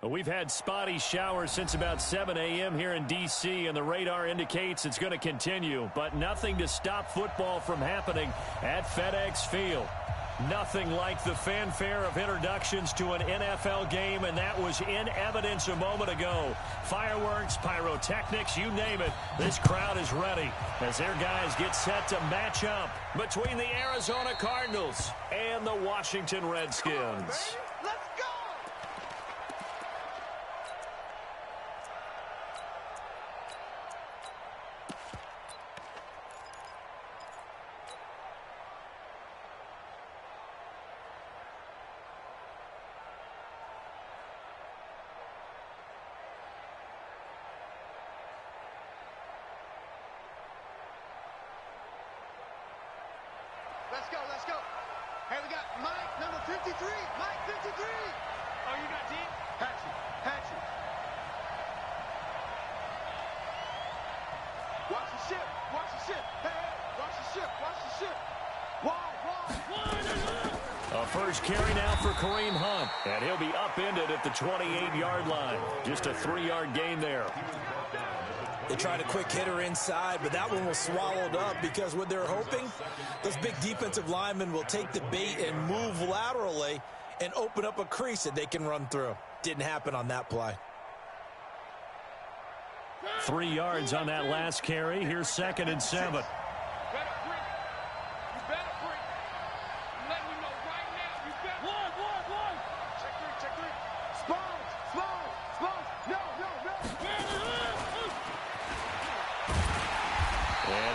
We've had spotty showers since about 7 a.m. here in D.C., and the radar indicates it's going to continue, but nothing to stop football from happening at FedEx Field. Nothing like the fanfare of introductions to an NFL game, and that was in evidence a moment ago. Fireworks, pyrotechnics, you name it. This crowd is ready as their guys get set to match up between the Arizona Cardinals and the Washington Redskins. Let's go. Hey, we got Mike, number 53. Mike, 53. Oh, you got Dean? Hatchet. Watch the ship. Hey, watch the ship. Wide. A first carry now for Kareem Hunt, and he'll be upended at the 28-yard line. Just a 3-yard gain there. They tried a quick hitter inside, but that one was swallowed up because what they're hoping, those big defensive linemen will take the bait and move laterally and open up a crease that they can run through. Didn't happen on that play. 3 yards on that last carry. Here's 2nd and 7.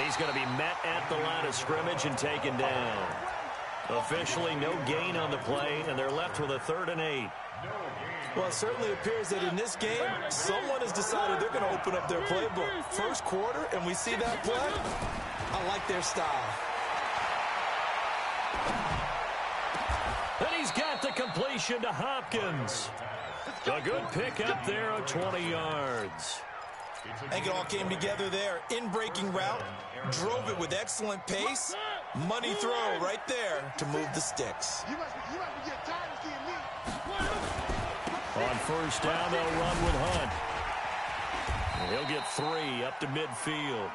He's going to be met at the line of scrimmage and taken down. Officially no gain on the play, and they're left with a 3rd and 8. Well, it certainly appears that in this game, someone has decided they're going to open up their playbook. First quarter, and we see that play. I like their style. And he's got the completion to Hopkins. A good pickup there of 20 yards. I think it all came together there. In-breaking route, drove it with excellent pace. Money throw right there to move the sticks. On first down, they'll run with Hunt. And he'll get 3 up to midfield.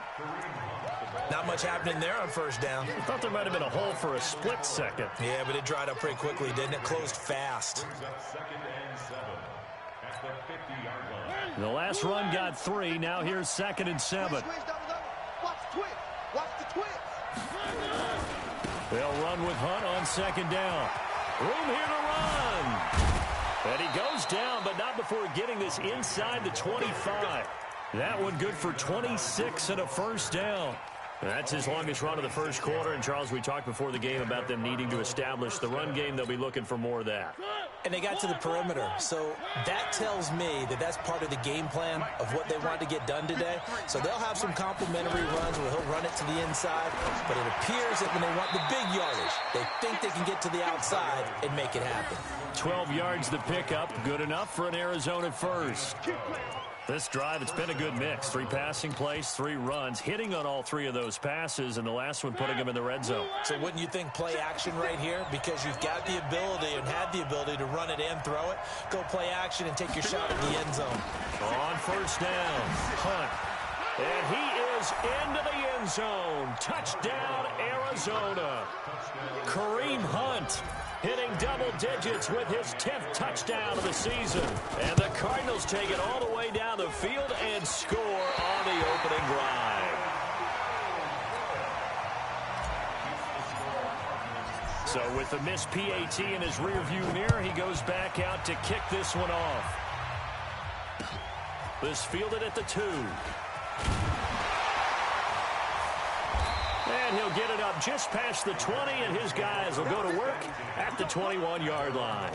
Not much happening there on first down. I thought there might have been a hole for a split second. Yeah, but it dried up pretty quickly, didn't it? Closed fast. The last run got 3. Now here's 2nd and 7. Watch the twist. They'll run with Hunt on 2nd down. Room here to run. And he goes down, but not before getting this inside the 25. That one good for 26 and a first down. That's his longest run of the first quarter. And, Charles, we talked before the game about them needing to establish the run game. They'll be looking for more of that. And they got to the perimeter. So that tells me that that's part of the game plan of what they want to get done today. So they'll have some complimentary runs where he'll run it to the inside. But it appears that when they want the big yardage, they think they can get to the outside and make it happen. 12 yards the pickup. Good enough for an Arizona first. This drive, it's been a good mix. 3 passing plays, 3 runs, hitting on all 3 of those passes, and the last one putting them in the red zone. So wouldn't you think play action right here? Because you've got the ability and had the ability to run it and throw it. Go play action and take your shot at the end zone. On first down, Hunt. And he is into the end zone. Touchdown, Arizona. Kareem Hunt hitting double digits with his 10th touchdown of the season. And the Cardinals take it all the way down the field and score on the opening drive. So with the missed PAT in his rearview mirror, he goes back out to kick this one off. This fielded at the 2. And he'll get it up just past the 20, and his guys will go to work at the 21-yard line.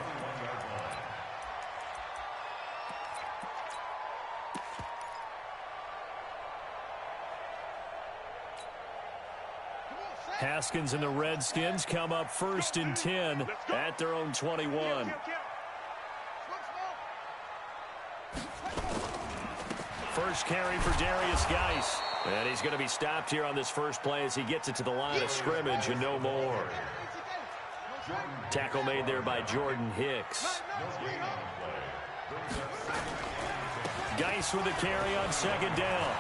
Haskins and the Redskins come up 1st and 10 at their own 21. First carry for Darius Geis. And he's going to be stopped here on this first play as he gets it to the line of scrimmage and no more. Tackle made there by Jordan Hicks. Geis with the carry on second down.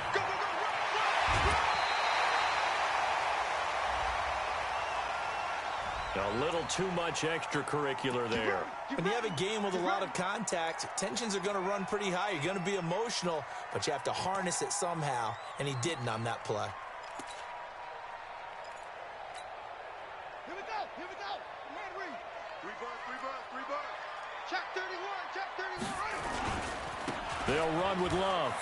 A little too much extracurricular there. When you have a game with a lot of contact, tensions are going to run pretty high. You're going to be emotional, but you have to harness it somehow, and he didn't on that play. Here we go. Here we go. Man, read. Three bars. Check 31. Check 31. They'll run with Love.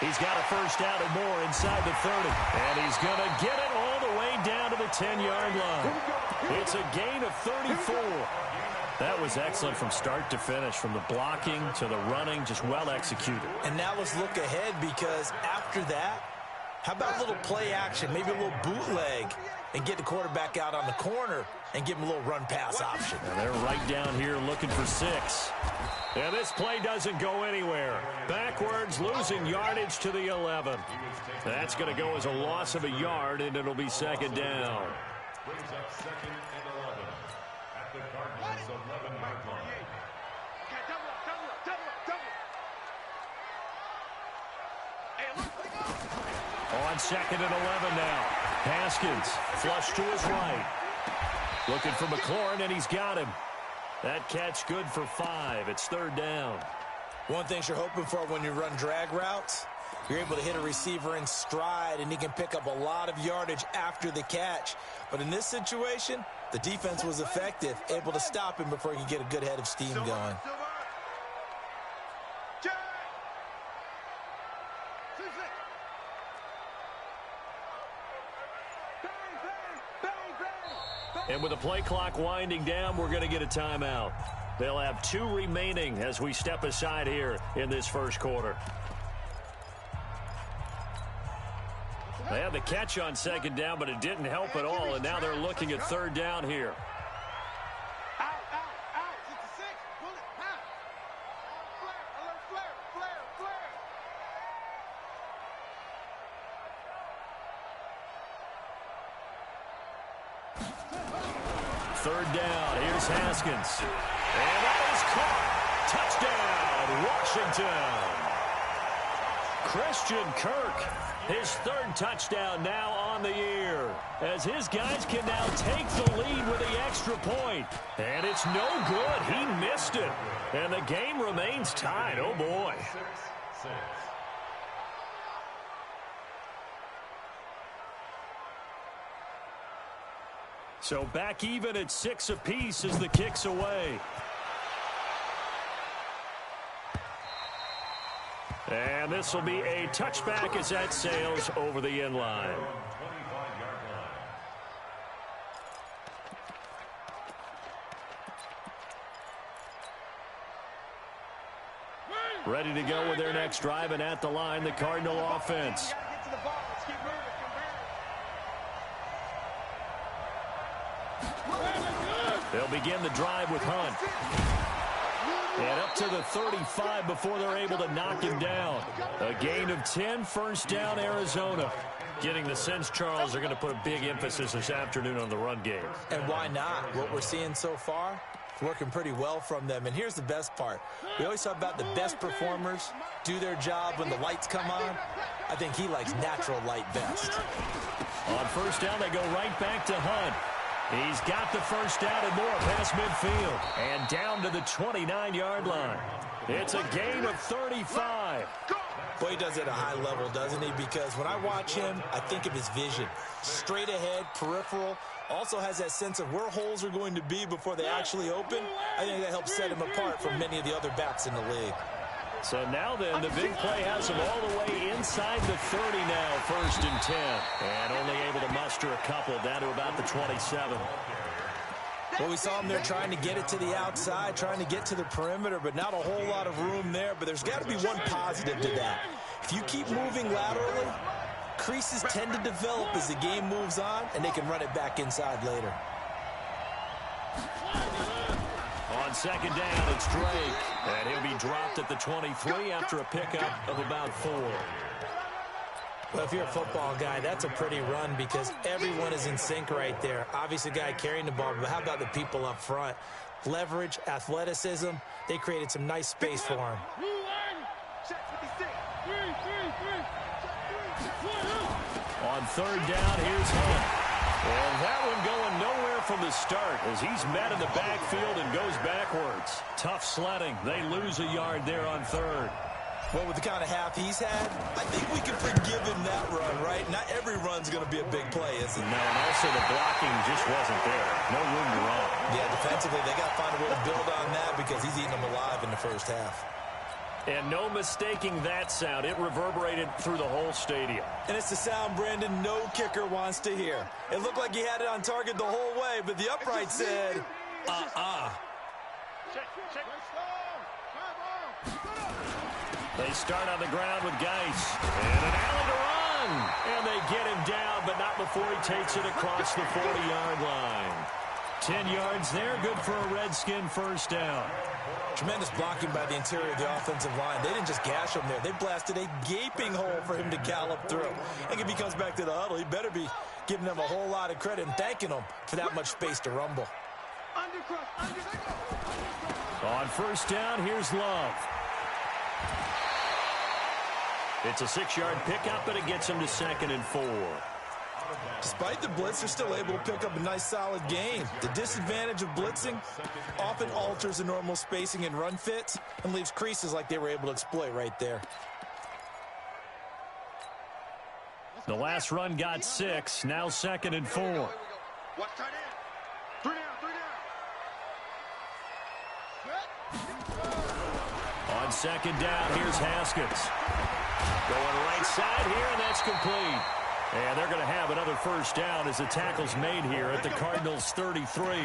He's got a first down and more inside the 30. And he's going to get it all the way down to the 10-yard line. It's a gain of 34. That was excellent from start to finish, from the blocking to the running, just well executed. And now let's look ahead, because after that, how about a little play action, maybe a little bootleg, and get the quarterback out on the corner and give him a little run-pass option. And they're right down here looking for 6. And this play doesn't go anywhere. Backwards, losing yardage to the 11. That's going to go as a loss of a yard, and it'll be second down. Brings up second and 11 at the Cardinals' 11-yard line. Okay, double. Hey, look. On second and 11 now. Haskins, flush to his right. Looking for McLaurin, and he's got him. That catch good for 5. It's third down. One thing you're hoping for when you run drag routes, you're able to hit a receiver in stride, and he can pick up a lot of yardage after the catch. But in this situation, the defense was effective, able to stop him before he could get a good head of steam going. And with the play clock winding down, we're going to get a timeout. They'll have 2 remaining as we step aside here in this first quarter. They had the catch on second down, but it didn't help at all, and now they're looking at third down here. Out. 66. Pull it. Out. Flare. Third down. Here's Haskins. And that is caught. Touchdown, Washington. Christian Kirk, his 3rd touchdown now on the year, as his guys can now take the lead with the extra point. And it's no good. He missed it. And the game remains tied. Oh, boy. 6-6. So back even at 6 apiece as the kick's away. And this will be a touchback as that sails over the end line. Ready to go with their next drive, and at the line, the Cardinal offense. They'll begin the drive with Hunt. And up to the 35 before they're able to knock him down. A gain of 10, first down, Arizona. Getting the sense, Charles, they're going to put a big emphasis this afternoon on the run game. And why not? What we're seeing so far, working pretty well from them. And here's the best part. We always talk about the best performers do their job when the lights come on. I think he likes natural light best. On first down, they go right back to Hunt. He's got the first down and more past midfield. And down to the 29-yard line. It's a gain of 35. Boy, he does it at a high level, doesn't he? Because when I watch him, I think of his vision. Straight ahead, peripheral. Also has that sense of where holes are going to be before they actually open. I think that helps set him apart from many of the other backs in the league. So now then, the big play has him all the way inside the 30 now, first and 10. And only able to muster a couple down to about the 27. Well, we saw him there trying to get it to the outside, trying to get to the perimeter, but not a whole lot of room there. But there's got to be one positive to that. If you keep moving laterally, creases tend to develop as the game moves on, and they can run it back inside later. On second down, it's Drake. And he'll be dropped at the 23 after a pickup of about 4. Well, if you're a football guy, that's a pretty run because everyone is in sync right there. Obviously, the guy carrying the ball, but how about the people up front? Leverage, athleticism, they created some nice space for him. On third down, here's Hunt. And that one going nowhere from the start as he's met in the backfield and goes backwards. Tough sledding. They lose a yard there on third. Well, with the kind of half he's had, I think we can forgive him that run, right? Not every run's going to be a big play, is it? No, and also the blocking just wasn't there. No room to run. Yeah, defensively, they got to find a way to build on that because he's eating them alive in the first half. And no mistaking that sound. It reverberated through the whole stadium. And it's the sound, Brandon, no kicker wants to hear. It looked like he had it on target the whole way, but the upright said, They start on the ground with Geis. And an alley to run. And they get him down, but not before he takes it across the 40-yard line. 10 yards there, good for a Redskin first down. Tremendous blocking by the interior of the offensive line. They didn't just gash him there. They blasted a gaping hole for him to gallop through. And if he comes back to the huddle, he better be giving them a whole lot of credit and thanking them for that much space to rumble. On first down, here's Love. It's a 6-yard pickup, and it gets him to 2nd and 4. Despite the blitz, they're still able to pick up a nice, solid gain. The disadvantage of blitzing often alters the normal spacing and run fits and leaves creases like they were able to exploit right there. The last run got 6, now 2nd and 4. Watch tight end. 3 down. On second down, here's Haskins. Going right side here, and that's complete. And they're going to have another first down as the tackle's made here at the Cardinals' 33.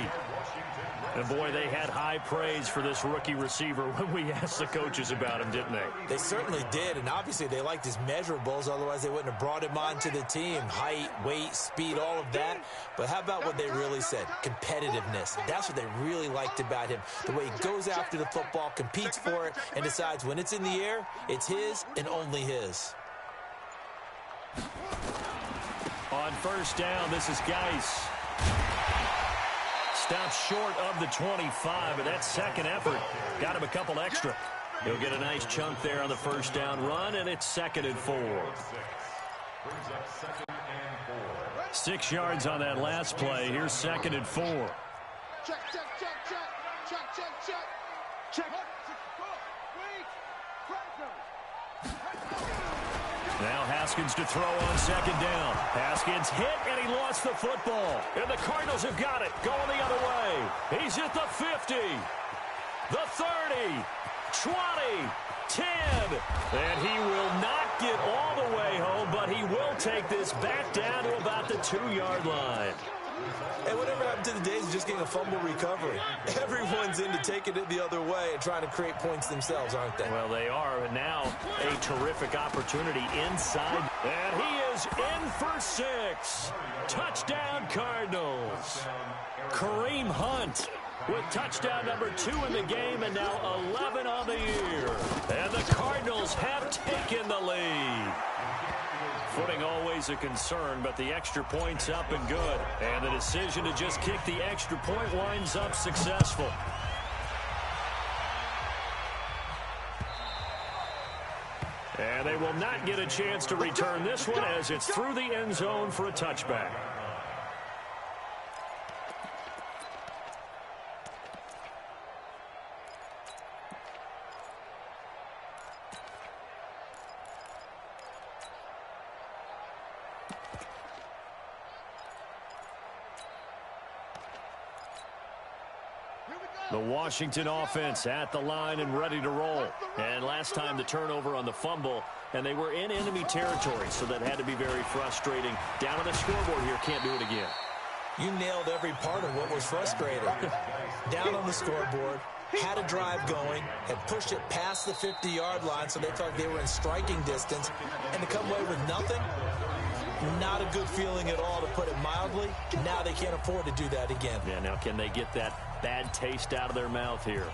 And, boy, they had high praise for this rookie receiver when we asked the coaches about him, didn't they? They certainly did, and obviously they liked his measurables. Otherwise, they wouldn't have brought him onto the team. Height, weight, speed, all of that. But how about what they really said? Competitiveness. That's what they really liked about him. The way he goes after the football, competes for it, and decides when it's in the air, it's his and only his. On first down, this is Geis. Stops short of the 25, but that second effort got him a couple extra. He'll get a nice chunk there on the first down run, and it's 2nd and 4. 6 yards on that last play. Here's 2nd and 4. Check, check, check, check. Check, check, check. Check. Now Haskins to throw on second down. Haskins hit, and he lost the football. And the Cardinals have got it, going the other way. He's at the 50, the 30, 20, 10. And he will not get all the way home, but he will take this back down to about the 2-yard line. And whatever happened to the days of just getting a fumble recovery? Everyone's into taking it the other way and trying to create points themselves, aren't they? Well, they are, and now a terrific opportunity inside. And he is in for 6. Touchdown, Cardinals. Kareem Hunt with touchdown number 2 in the game, and now 11 on the year. And the Cardinals have taken the lead. Footing always a concern, but the extra point's up and good. And the decision to just kick the extra point winds up successful. And they will not get a chance to return this one as it's through the end zone for a touchback. The Washington offense at the line and ready to roll. And last time the turnover on the fumble, and they were in enemy territory, so that had to be very frustrating. Down on the scoreboard here, can't do it again. You nailed every part of what was frustrating. Down on the scoreboard, had a drive going, had pushed it past the 50-yard line, so they felt they were in striking distance, and to come away with nothing, not a good feeling at all, to put it mildly. Now they can't afford to do that again. Yeah, now can they get that bad taste out of their mouth here?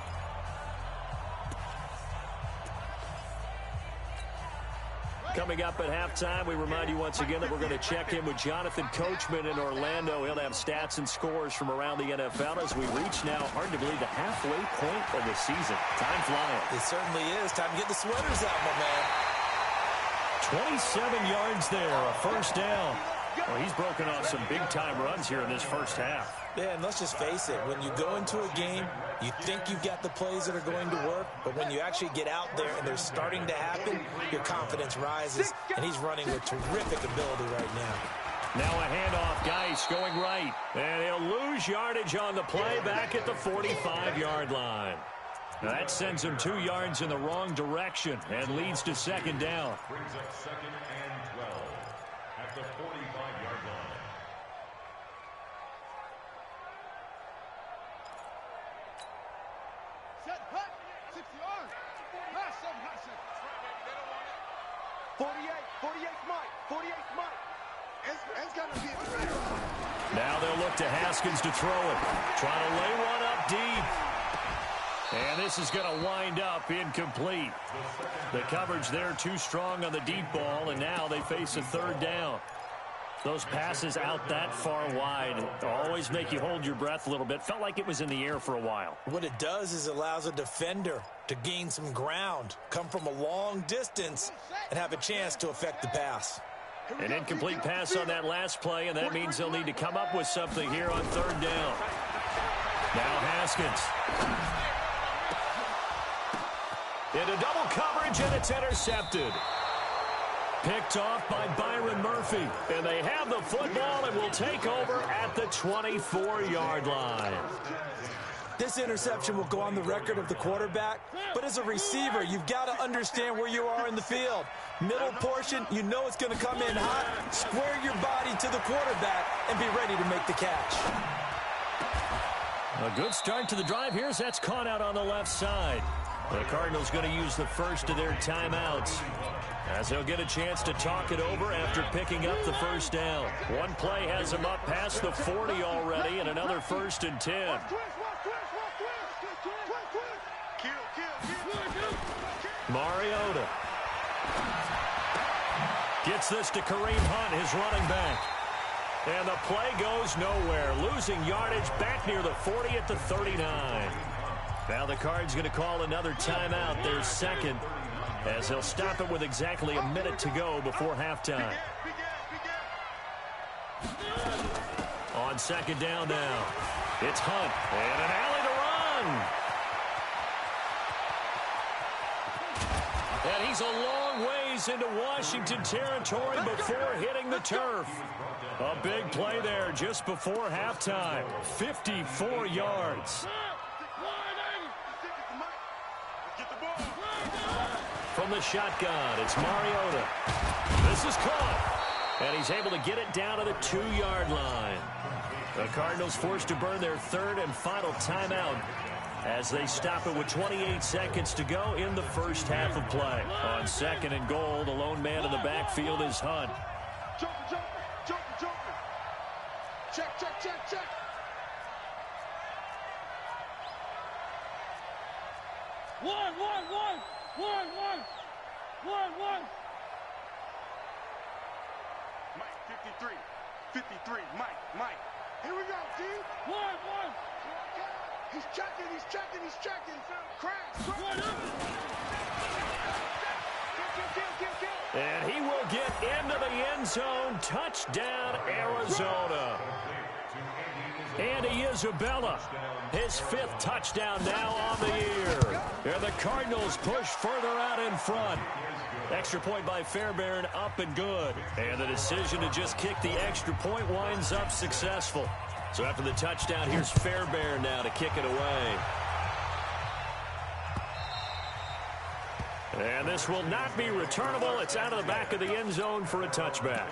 Coming up at halftime, we remind you once again that we're going to check in with Jonathan Coachman in Orlando. He'll have stats and scores from around the NFL as we reach now, hard to believe, the halfway point of the season. Time flying. It certainly is. Time to get the sweaters out, my man. 27 yards there, a first down. Well, he's broken off some big-time runs here in this first half. Yeah, and let's just face it. When you go into a game, you think you've got the plays that are going to work, but when you actually get out there and they're starting to happen, your confidence rises, and he's running with terrific ability right now. Now a handoff, Geis going right, and he'll lose yardage on the play back at the 45-yard line. Now that sends him 2 yards in the wrong direction and leads to second down. Brings up 2nd and 12 at the 45-yard line. Set, hut, 60 yards. Pass some, pass it. 48 Mike, 48 Mike. It's got to be a threat. Now they'll look to Haskins to throw it. Trying to lay one up deep. And this is going to wind up incomplete. The coverage there too strong on the deep ball, and now they face a third down. Those passes out that far wide always make you hold your breath a little bit. Felt like it was in the air for a while. What it does is allows a defender to gain some ground, come from a long distance, and have a chance to affect the pass. An incomplete pass on that last play, and that means they'll need to come up with something here on third down. Now Haskins. Into double coverage, and it's intercepted. Picked off by Byron Murphy. And they have the football and will take over at the 24-yard line. This interception will go on the record of the quarterback, but as a receiver, you've got to understand where you are in the field. Middle portion, you know it's going to come in hot. Square your body to the quarterback and be ready to make the catch. A good start to the drive here as that's caught out on the left side. The Cardinals going to use the first of their timeouts as they'll get a chance to talk it over after picking up the first down. One play has them up past the 40 already, and another 1st and 10. Mariota gets this to Kareem Hunt, his running back. And the play goes nowhere, losing yardage back near the 40 at the 39. Now the Cards going to call another timeout, their second, as they'll stop it with exactly a minute to go before halftime. On second down now, it's Hunt, and an alley to run. And he's a long ways into Washington territory before hitting the turf. A big play there just before halftime, 54 yards. From the shotgun, it's Mariota. This is caught, and he's able to get it down to the 2-yard line. The Cardinals forced to burn their third and final timeout as they stop it with 28 seconds to go in the first half of play. On second and goal, the lone man in the backfield is Hunt. Joker. Check. One. Mike, 53, Mike. Here we go, D. One. He's checking. Crash. And he will get into the end zone. Touchdown, Arizona. Andy Isabella, his 5th touchdown now on the year. And the Cardinals push further out in front. Extra point by Fairbairn, up and good. And the decision to just kick the extra point winds up successful. So after the touchdown, here's Fairbairn now to kick it away. And this will not be returnable. It's out of the back of the end zone for a touchback.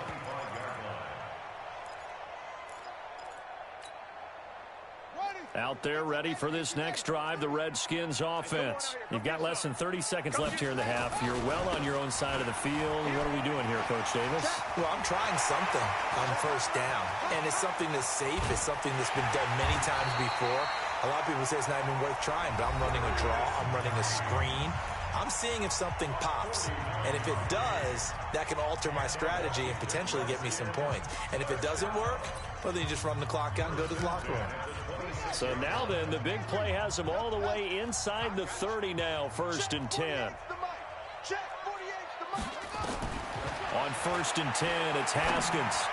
Out there ready for this next drive, the Redskins offense. You've got less than 30 seconds left here in the half. You're well on your own side of the field. What are we doing here, Coach Davis? Well, I'm trying something on first down, and it's something that's safe. It's something that's been done many times before. A lot of people say it's not even worth trying, but I'm running a draw. I'm running a screen. I'm seeing if something pops. And if it does, that can alter my strategy and potentially get me some points. And if it doesn't work, well, then you just run the clock out and go to the locker room. So now then, the big play has them all the way inside the 30 now, 1st and 10. On 1st and 10, it's Haskins.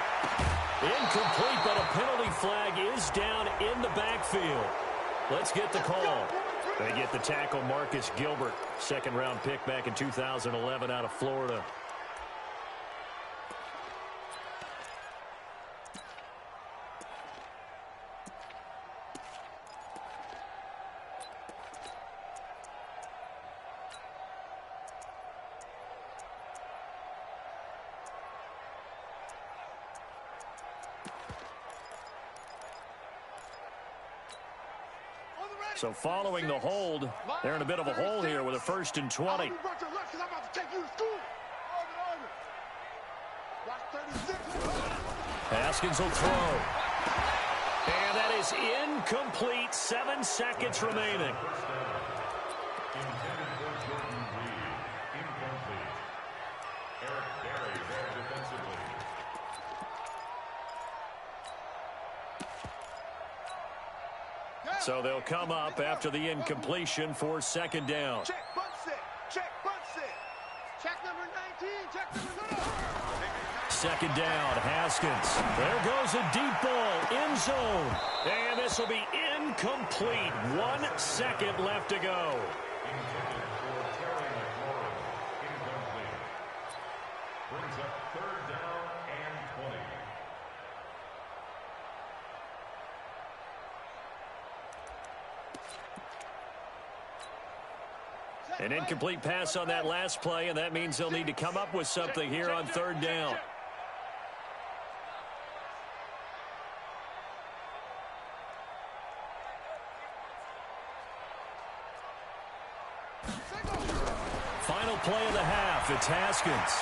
Incomplete, but a penalty flag is down in the backfield. Let's get the call. They get the tackle, Marcus Gilbert, second-round pick back in 2011 out of Florida. So following the hold, they're in a bit of a hole here with a 1st and 20. Haskins will throw. And that is incomplete. 7 seconds remaining. So they'll come up after the incompletion for 2nd down. Check, butt set. Check, butt set. Check number 19. Check number 9. 2nd down, Haskins. There goes a deep ball, end zone. And this will be incomplete. 1 second left to go. Brings up 3rd down and 20. An incomplete pass on that last play, and that means they'll need to come up with something here on 3rd down. Final play of the half, it's Haskins.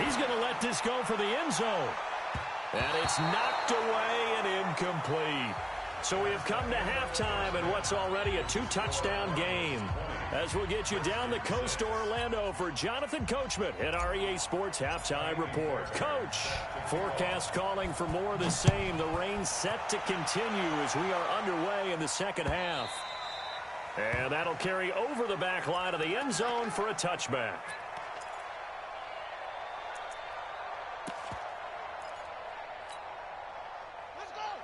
He's going to let this go for the end zone. And it's knocked away and incomplete. So we have come to halftime in what's already a 2-touchdown game. As we'll get you down the coast to Orlando for Jonathan Coachman at our EA Sports Halftime Report. Coach, forecast calling for more of the same. The rain set to continue as we are underway in the 2nd half. And that'll carry over the back line of the end zone for a touchback.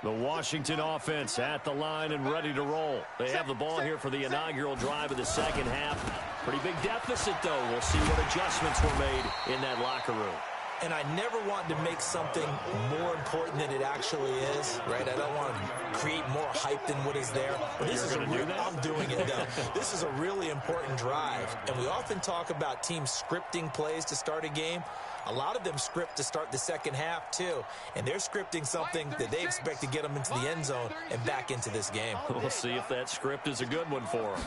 The Washington offense at the line and ready to roll. They have the ball here for the inaugural drive of the 2nd half. Pretty big deficit, though. We'll see what adjustments were made in that locker room. And I never want to make something more important than it actually is, right? I don't want to create more hype than what is there. But this is I'm doing it, though. This is a really important drive. And we often talk about teams scripting plays to start a game. A lot of them script to start the 2nd half, too. And they're scripting something that they expect to get them into the end zone and back into this game. We'll see if that script is a good one for them.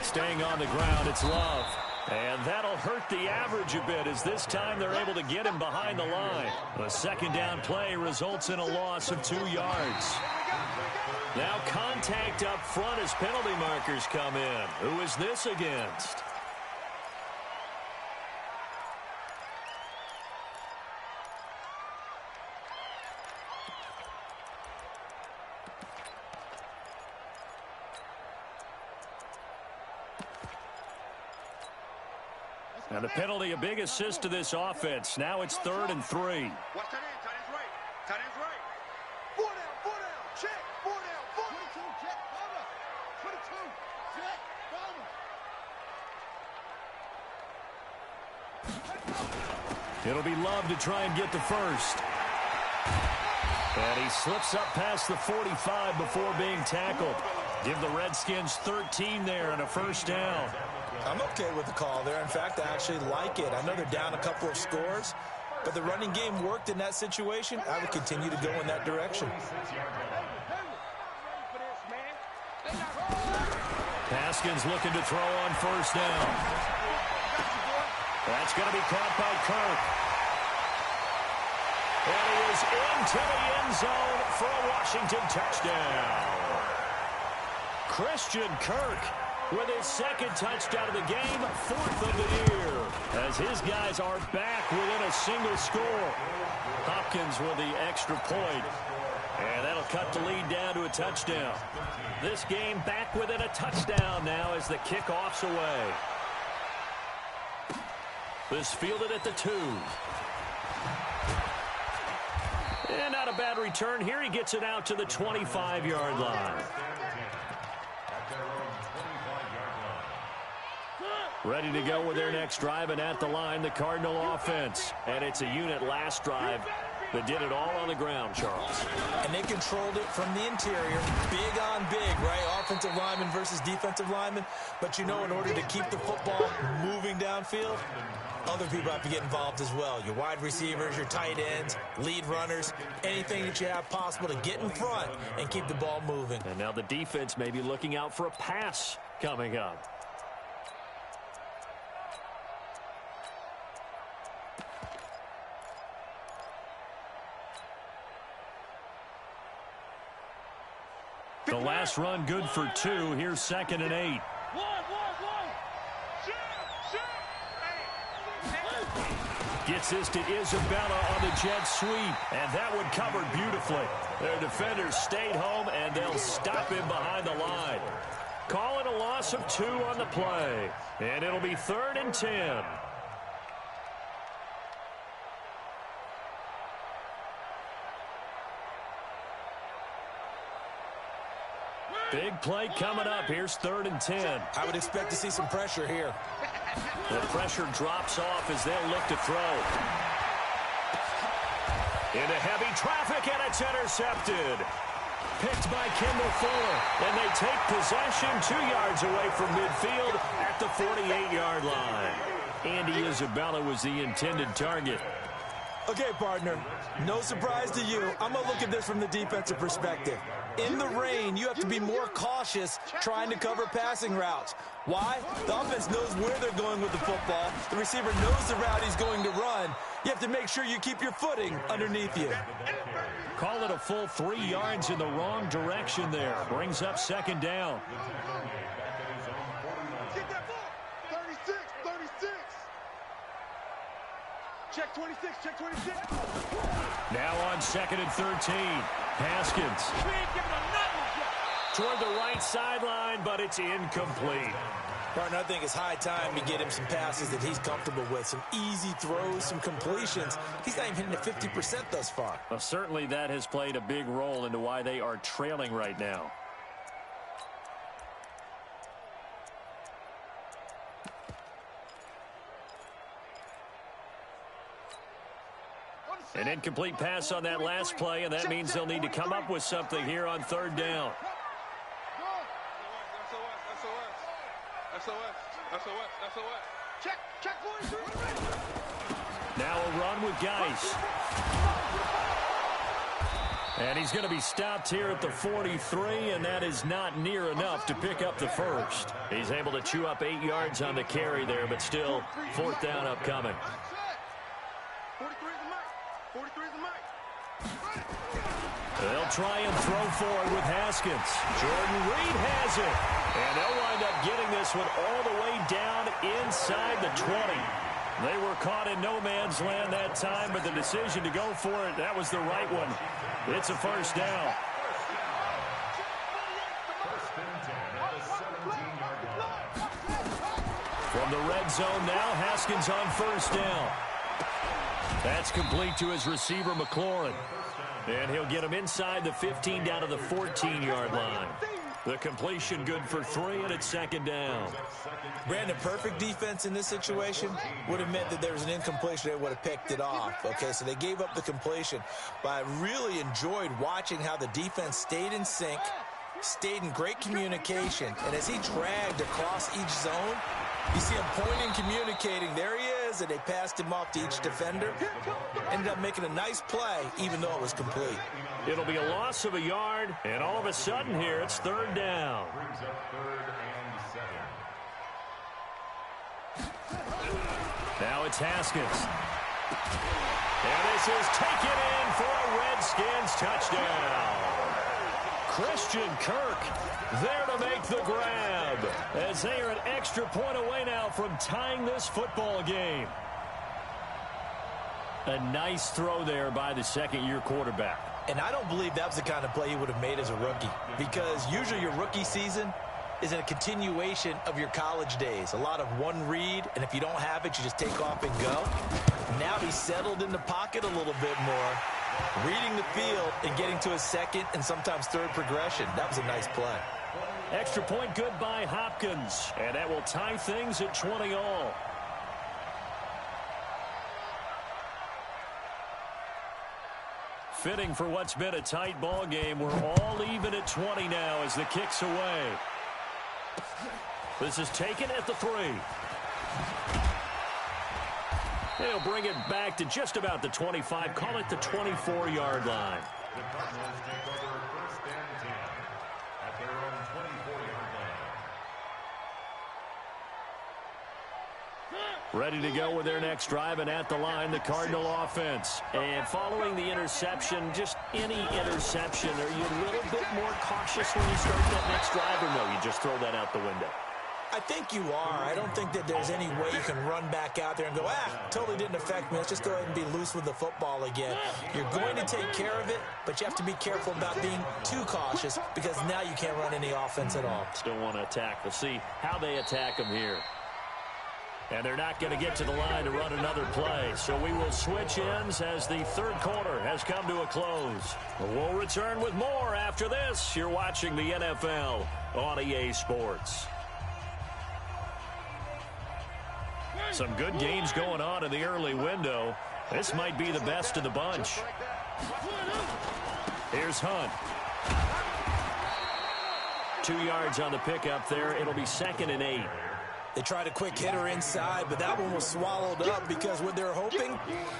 Staying on the ground, it's Love. And that'll hurt the average a bit as this time they're able to get him behind the line. The 2nd down play results in a loss of 2 yards. Now contact up front as penalty markers come in. Who is this against? And the penalty, a big assist to this offense. Now it's 3rd and 3. Watch that end, tight end's right. Tight end's right. 4 down, check. 4 down, 22, check, cover. 22, check, cover. It'll be Love to try and get the first. And he slips up past the 45 before being tackled. Give the Redskins 13 there and a 1st down. I'm okay with the call there. In fact, I actually like it. I know they're down a couple of scores, but the running game worked in that situation. I would continue to go in that direction. Haskins looking to throw on 1st down. That's going to be caught by Kirk. And he is into the end zone for a Washington touchdown. Christian Kirk with his second touchdown of the game, 4th of the year, as his guys are back within a single score. Hopkins with the extra point, and that'll cut the lead down to a touchdown. This game back within a touchdown now as the kickoff's away. This fielded at the 2. And not a bad return here. He gets it out to the 25-yard line. Ready to go with their next drive, and at the line, the Cardinal offense. And it's a unit last drive that did it all on the ground, Charles. And they controlled it from the interior. Big on big, right? Offensive lineman versus defensive lineman. But, you know, in order to keep the football moving downfield, other people have to get involved as well. Your wide receivers, your tight ends, lead runners, anything that you have possible to get in front and keep the ball moving. And now the defense may be looking out for a pass coming up. The last run good for 2. Here's 2nd and 8. Gets this to Isabella on the jet sweep, and that one covered beautifully. Their defenders stayed home, and they'll stop him behind the line. Call it a loss of 2 on the play, and it'll be 3rd and 10. Big play coming up. Here's 3rd and 10. I would expect to see some pressure here. The pressure drops off as they'll look to throw. Into heavy traffic, and it's intercepted. Picked by Kendall Fuller, and they take possession 2 yards away from midfield at the 48-yard line. Andy Isabella was the intended target. Okay, partner, no surprise to you. I'm going to look at this from the defensive perspective. In the rain, you have to be more cautious trying to cover passing routes. Why? The offense knows where they're going with the football. The receiver knows the route he's going to run. You have to make sure you keep your footing underneath you. Call it a full 3 yards in the wrong direction there. Brings up 2nd down. Get that ball. 36. Check 26, check 26. Now on 2nd and 13. Haskins. Toward the right sideline, but it's incomplete. Partner, I think it's high time to get him some passes that he's comfortable with. Some easy throws, some completions. He's not even hitting the 50% thus far. Well, certainly that has played a big role into why they are trailing right now. An incomplete pass on that last play, and that means they'll need to come up with something here on 3rd down. Check 43. Now a run with Geis. And he's going to be stopped here at the 43, and that is not near enough to pick up the first. He's able to chew up 8 yards on the carry there, but still 4th down upcoming. 43 is the mic. 43 is the mic. They'll try and throw forward with Haskins. Jordan Reed has it. And they'll wind up getting this one all the way down inside the 20. They were caught in no man's land that time, but the decision to go for it, that was the right one. It's a 1st down. From the red zone now, Haskins on 1st down. That's complete to his receiver, McLaurin. And he'll get him inside the 15 down to the 14-yard line. The completion good for 3, and it's 2nd down. Brandon, perfect defense in this situation would have meant that there was an incompletion. They would have picked it off. Okay, so they gave up the completion. But I really enjoyed watching how the defense stayed in sync, stayed in great communication. And as he dragged across each zone, you see him pointing, communicating. There he is, and they passed him off to each defender. Ended up making a nice play, even though it was complete. It'll be a loss of a yard, and all of a sudden here, it's 3rd down. Brings up 3rd and 7. Now it's Haskins. And this is taken in for a Redskins touchdown. Christian Kirk there to make the grab, as they are an extra point away now from tying this football game. A nice throw there by the second-year quarterback. And I don't believe that was the kind of play he would have made as a rookie, because usually your rookie season is a continuation of your college days. A lot of one read, and if you don't have it, you just take off and go. Now he's settled in the pocket a little bit more, reading the field and getting to his second and sometimes third progression. That was a nice play. Extra point good by Hopkins, and that will tie things at 20 all. Fitting for what's been a tight ball game. We're all even at 20 now as the kick's away. This is taken at the 3. They'll bring it back to just about the 25. Call it the 24-yard line. The Cardinals take over first and 10 at their own 24-yard line. Ready to go with their next drive, and at the line, the Cardinal offense. And following the interception, just any interception, are you a little bit more cautious when you start that next drive, or no, you just throw that out the window? I think you are. I don't think that there's any way you can run back out there and go, totally didn't affect me. Let's just go ahead and be loose with the football again. You're going to take care of it, but you have to be careful about being too cautious, because now you can't run any offense at all. Still want to attack. We'll see how they attack them here. And they're not going to get to the line to run another play. So we will switch ends as the third quarter has come to a close. We'll return with more after this. You're watching the NFL on EA Sports. Some good games going on in the early window. This might be the best of the bunch. Here's Hunt. 2 yards on the pickup there. It'll be 2nd and 8. They tried a quick hitter inside, but that one was swallowed up, because what they're hoping,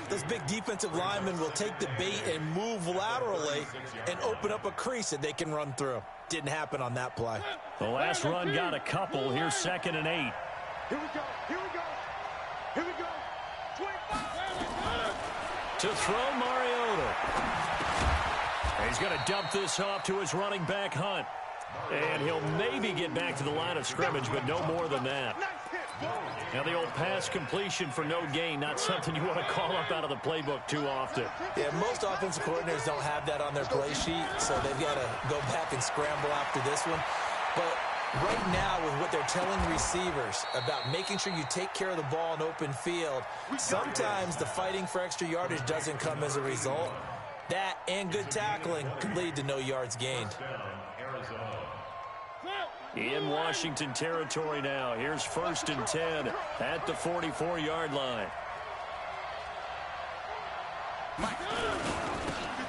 this big defensive lineman will take the bait and move laterally and open up a crease that they can run through. Didn't happen on that play. The last run got a couple. Here's 2nd and 8. Here we go. Here we go. Here we go. 25. To throw Mariota. He's going to dump this off to his running back, Hunt. And he'll maybe get back to the line of scrimmage, but no more than that. Now the old pass completion for no gain, not something you want to call up out of the playbook too often. Yeah, most offensive coordinators don't have that on their play sheet, so they've got to go back and scramble after this one. But right now, with what they're telling receivers about making sure you take care of the ball in open field, sometimes the fighting for extra yardage doesn't come as a result. That and good tackling could lead to no yards gained. In Washington territory now. Here's 1st and 10 at the 44-yard line.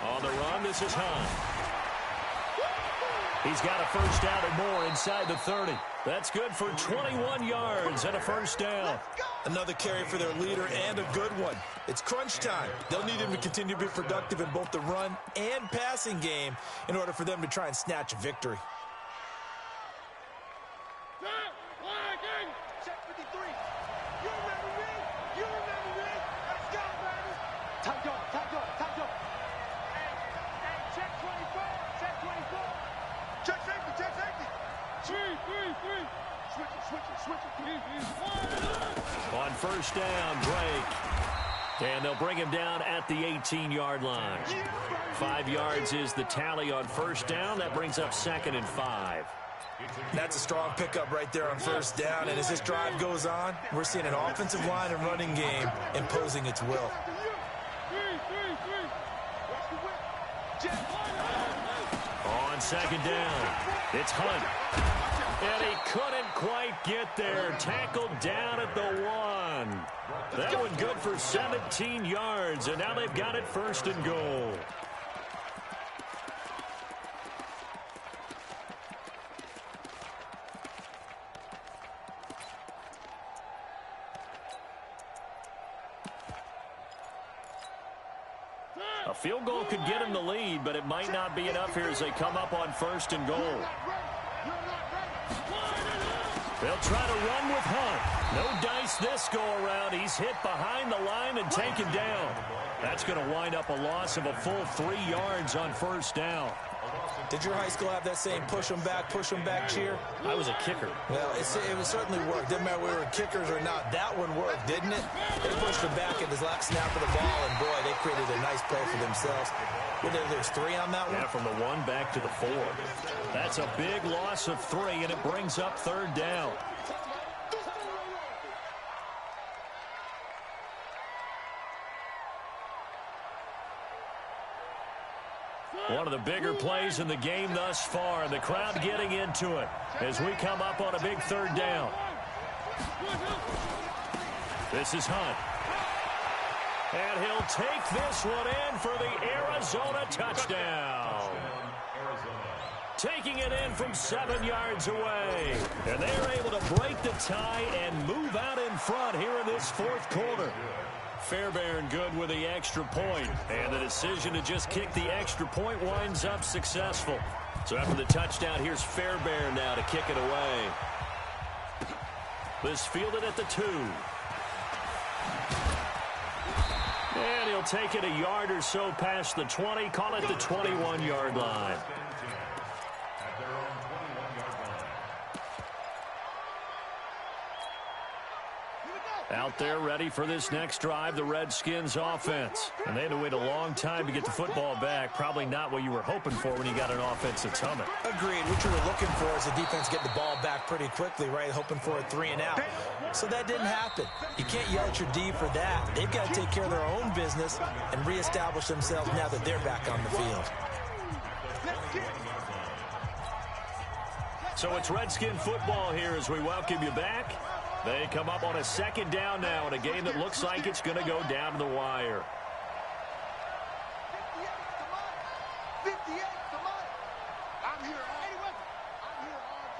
On the run, this is Hunt. He's got a first down or more inside the 30. That's good for 21 yards and a first down. Another carry for their leader, and a good one. It's crunch time. They'll need him to continue to be productive in both the run and passing game in order for them to try and snatch a victory. Check 53. You remember me? You remember me? Let's go, baby. Top dog, top dog, top dog. Hey, check 24. Check 24. Check safety, check safety. 3. Switch it. On first down, break. And they'll bring him down at the 18-yard line. 5 yards is the tally on first down. That brings up 2nd and 5. That's a strong pickup right there on first down. And as this drive goes on, we're seeing an offensive line and running game imposing its will. On 2nd down, it's Hunt. And he couldn't quite get there. Tackled down at the 1. That one good for 17 yards, and now they've got it 1st and goal. A field goal could get him the lead, but it might not be enough here as they come up on 1st and goal. They'll try to run with Hunt. No dice this go-around. He's hit behind the line and taken down. That's going to wind up a loss of a full 3 yards on first down. Did your high school have that same push them back cheer? I was a kicker. Well, it certainly worked. Didn't matter whether we were kickers or not. That one worked, didn't it? They pushed them back at the last snap of the ball, and boy, they created a nice play for themselves. There's 3 on that one? Yeah, from the 1 back to the 4. That's a big loss of 3, and it brings up 3rd down. One of the bigger plays in the game thus far, and the crowd getting into it as we come up on a big 3rd down. This is Hunt. And he'll take this one in for the Arizona touchdown. Taking it in from 7 yards away. And they're able to break the tie and move out in front here in this 4th quarter. Fairbairn good with the extra point, and the decision to just kick the extra point winds up successful. So after the touchdown, here's Fairbairn now to kick it away. This fielded at the 2. And he'll take it a yard or so past the 20, call it the 21-yard line. Out there ready for this next drive, the Redskins offense. And they had to wait a long time to get the football back. Probably not what you were hoping for when you got an offense that's humming. Agreed. What you were looking for is the defense getting the ball back pretty quickly, right? Hoping for a 3 and out. So that didn't happen. You can't yell at your D for that. They've got to take care of their own business and reestablish themselves now that they're back on the field. So it's Redskin football here as we welcome you back. They come up on a 2nd down now in a game that looks like it's going to go down to the wire. 58, come on. I'm here all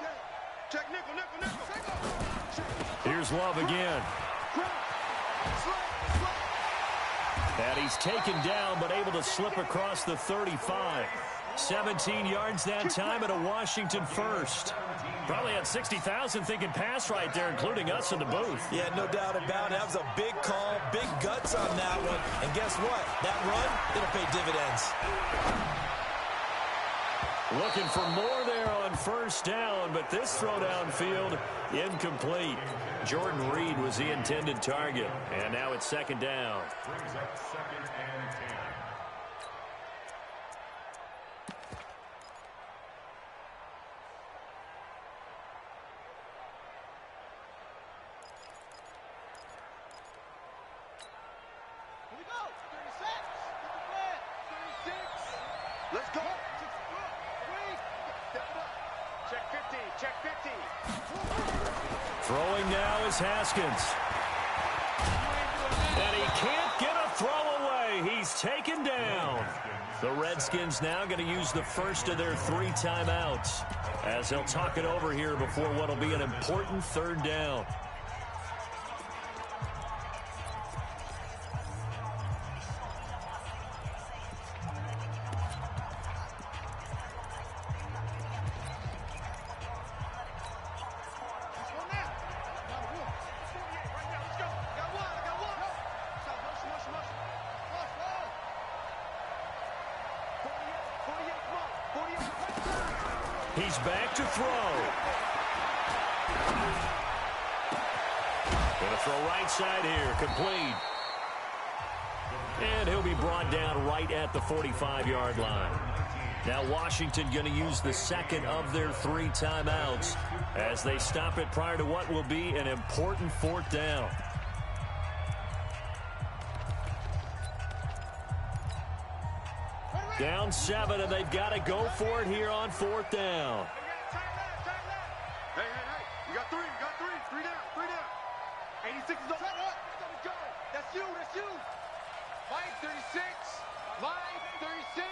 day. Check nickel. Here's Love again. And he's taken down but able to slip across the 35. 17 yards that time and a Washington first. Probably had 60,000 thinking pass right there, including us in the booth. Yeah, no doubt about it. That was a big call, big guts on that one. And guess what? That run, it'll pay dividends. Looking for more there on 1st down, but this throw downfield, incomplete. Jordan Reed was the intended target, and now it's 2nd down. Brings up 2nd and 10. Let's go. Check 50. Check 50. Throwing now is Haskins. And he can't get a throw away. He's taken down. The Redskins now going to use the first of their 3 timeouts as they'll talk it over here before what will be an important 3rd down. He's back to throw. Going to throw right side here, complete. And he'll be brought down right at the 45-yard line. Now Washington going to use the 2nd of their 3 timeouts as they stop it prior to what will be an important 4th down. Down 7, and they've got to go for it here on 4th down. Hey. We got 3. Three down. 86 is over. Let's go. That's you. Line 36. Line 36.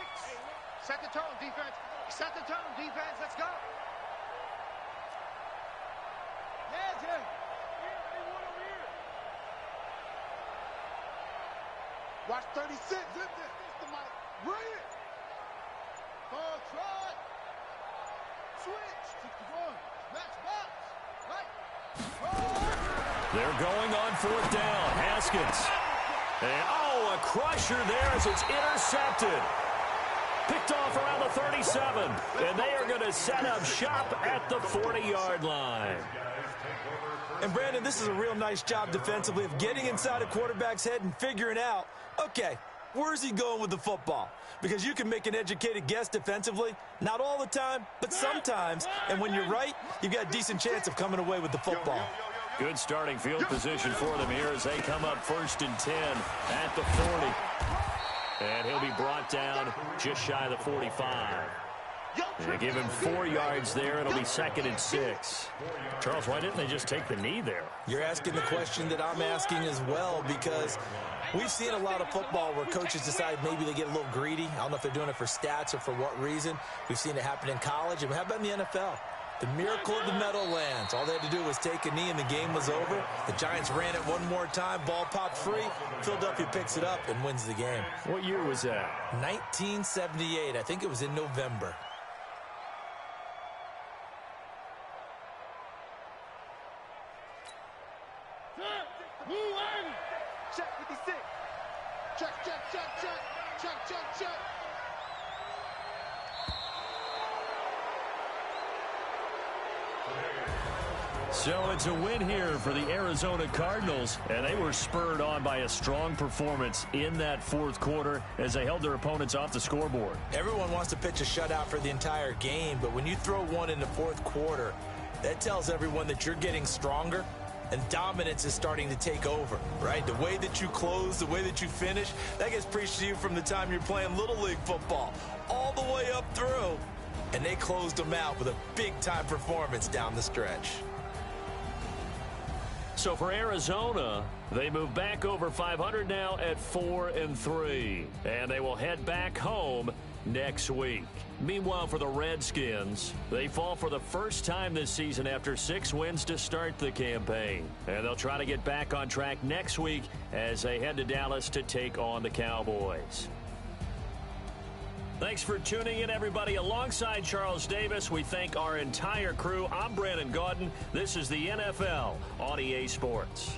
Set the tone, defense. Let's go. Yeah, Jim. Watch 36. Zip this. The mic. Bring it. Ball try. Switch. 61. Match box. Right. They're going on 4th down. Haskins. And, a crusher there as it's intercepted. Picked off around the 37. And they are going to set up shop at the 40-yard line. And, Brandon, this is a real nice job defensively of getting inside a quarterback's head and figuring out, okay, where's he going with the football? Because you can make an educated guess defensively, not all the time, but sometimes. And when you're right, you've got a decent chance of coming away with the football. Good starting field position for them here as they come up 1st and 10 at the 40. And he'll be brought down just shy of the 45. They give him 4 yards there. It'll be 2nd and 6. Charles, why didn't they just take the knee there? You're asking the question that I'm asking as well, because we've seen a lot of football where coaches decide maybe they get a little greedy. I don't know if they're doing it for stats or for what reason. We've seen it happen in college. And how about in the NFL? The miracle of the Meadowlands. All they had to do was take a knee and the game was over. The Giants ran it one more time. Ball popped free. Philadelphia picks it up and wins the game. What year was that? 1978. I think it was in November. Check 56. Check, check, check, check. Check, check, check. So it's a win here for the Arizona Cardinals, and they were spurred on by a strong performance in that 4th quarter as they held their opponents off the scoreboard. Everyone wants to pitch a shutout for the entire game, but when you throw one in the 4th quarter, that tells everyone that you're getting stronger and dominance is starting to take over, right? The way that you close, the way that you finish, that gets preached to you from the time you're playing Little League football all the way up through, and they closed them out with a big-time performance down the stretch. So for Arizona, they move back over 500 now at 4-3, and they will head back home next week. Meanwhile, for the Redskins, they fall for the first time this season after 6 wins to start the campaign. And they'll try to get back on track next week as they head to Dallas to take on the Cowboys. Thanks for tuning in, everybody. Alongside Charles Davis, we thank our entire crew. I'm Brandon Gaudin. This is the NFL on EA Sports.